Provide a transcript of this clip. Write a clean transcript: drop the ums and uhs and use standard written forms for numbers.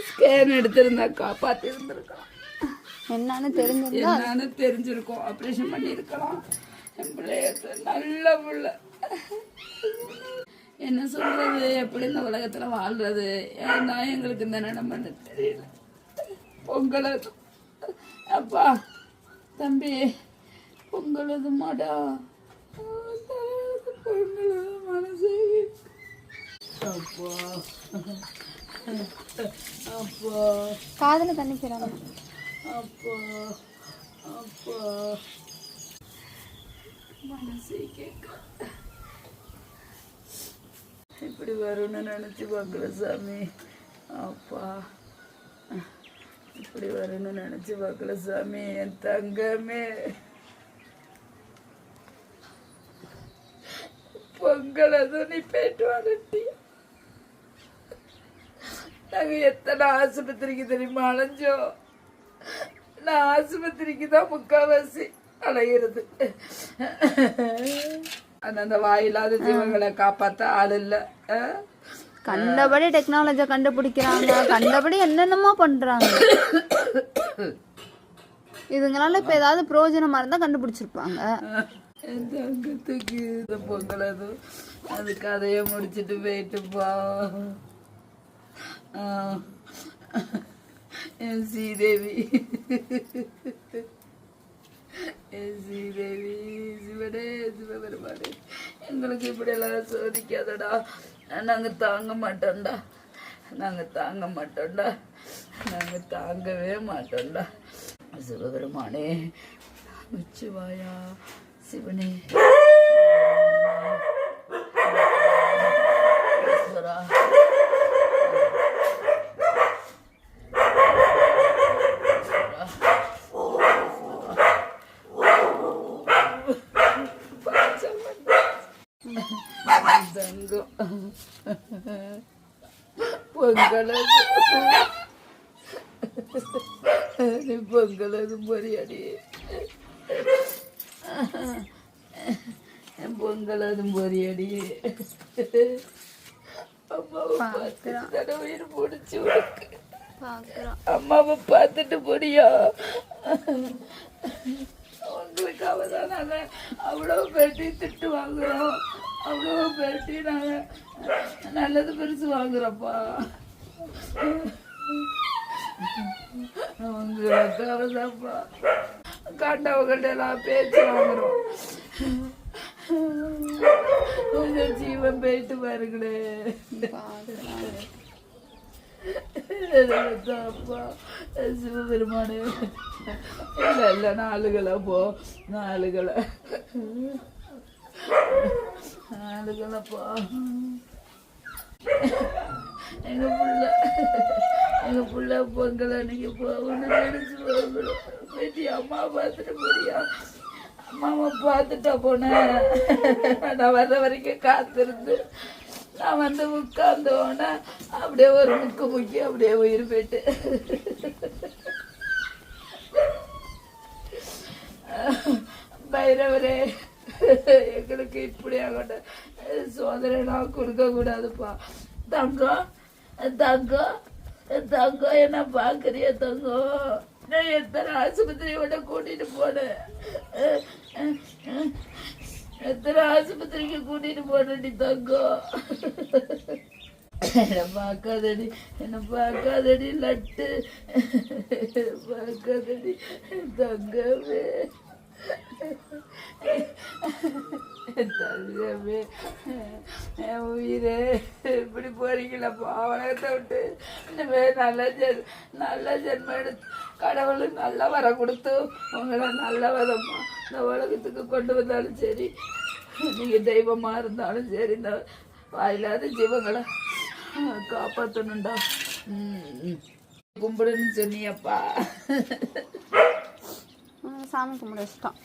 Scan எடுத்திருந்தா காப்பாற்றி இருந்திருக்கலாம். என்னன்னு தெரிஞ்சிருக்கும். ஆப்ரேஷன் பண்ணியிருக்கலாம். என் பிள்ளைய நல்ல பிள்ளை. என்ன சொல்றது, எப்படி இந்த உலகத்துல வாழ்றது, ஏன்னா எங்களுக்கு இந்த நிலைமைன்னு தெரியல. பொங்கலது அப்பா தம்பி, பொங்கலது மாடா, பொங்கலது மனசு. அப்பா அப்பா காதல தண்ணிக்கிறாங்க. அப்பா அப்பா மனசே கேட்க இப்படி வரும்னு நினச்சி பார்க்கல சாமி. அப்பா இப்படி வரும்னு நினச்சி பார்க்கல சாமி. என் தங்கமே, பொங்கல் அதுவும் நீ போயிட்டு வரட்டி. நாங்கள் எத்தனை ஆஸ்பத்திரிக்கு தெரியுமா அலைஞ்சோம். நான் ஆஸ்பத்திரிக்கு தான் முக்கால்வாசி அலையிறது. அந்த வாயில்லாத ஜீவங்களை காப்பாற்ற ஆள் இல்லை. கண்டபடி டெக்னாலஜியை கண்டுபிடிக்கிறாங்க, கண்டபடி என்னென்னமோ பண்றாங்க. இதுங்களால இப்ப ஏதாவது பிரயோஜனமா இருந்தா கண்டுபிடிச்சிருப்பாங்க. தங்கத்துக்கு இந்த பொங்கல் அது கதையை முடிச்சுட்டு போயிட்டுப்பா. என் ஸ்ரீதேவி, ஸ்ரீதேவி, சிவனே சிவபெருமானே, எங்களுக்கு இப்படியெல்லாம் சோதிக்காதடா. நாங்கள் தாங்க மாட்டோம்டா, நாங்கள் தாங்க மாட்டோம்டா, நாங்கள் தாங்கவே மாட்டோம்டா. சிவபெருமானே, மிச்சுவாயா சிவனே, ஈஸ்வரா, பொங்கலது பொரியாடி, பொங்கலது பொரியாடி. அம்மாவை பார்த்துட்டு உயிர் முடிச்சு உனக்கு. அம்மாவை பார்த்துட்டு பொடியா. உங்களுக்கு அவதான் நாங்கள் அவ்வளோ பேட்டி திட்டு வாங்குறோம், அவ்வளோ பேட்டி நாங்கள் நல்லது பெருசு வாங்குறோம்ப்பா. உங்களுக்கு அவதான்ப்பா கண்டவங்கள்ட்ட எல்லாம் பேச்சு வாங்குறோம். உங்க ஜீவன் போயிட்டு பாருங்களே. அப்பா சிவபெருமானே, இல்லை இல்லை, நாளுகளை போ, நாளுகளப்பா. எங்க புள்ள பொங்கல் அன்னைக்கு போகணும்னு நினைச்சு போகணும். பேட்டி அம்மா பார்த்துட்டு போறியா? அம்மாவை பார்த்துட்டா போனேன். நான் வர்ற வரைக்கும் காத்திருந்து நான் வந்து உட்கார்ந்தோன்னே அப்படியே ஒரு முக்கி அப்படியே உயிர் போயிட்டு. பைரவரே, எங்களுக்கு இப்படி ஆகட்ட சோதனை நான் கொடுக்க கூடாதுப்பா. தங்கம் தங்கம் தங்கம், என்ன பாக்குறிய தங்கம்? நான் எத்தனை ஆஸ்பத்திரியோட கூட்டிட்டு போனேன், எத்தனை ஆஸ்பத்திரிக்கு கூட்டிட்டு போனடி தங்கம். என்ன பார்க்காதடி, என்ன பார்க்காதடி லட்டு, பார்க்காதடி தங்கமே, தங்கமே, என் உயிரே. இப்படி போறீங்களப்பா உலகத்தை விட்டு. இனிமேல் நல்ல ஜென்மம் எடுத்து கடவுள் நல்ல வரம் கொடுத்து உங்களை நல்ல விதமா இந்த உலகத்துக்கு கொண்டு வந்தாலும் சரி, நீங்கள் தெய்வமாக இருந்தாலும் சரி, இந்த வாயில்லாத ஜீவங்களை காப்பாற்றணுண்டா. கும்பிடுன்னு சொன்னியப்பா. சாமி கும்பிட இஷ்டம்.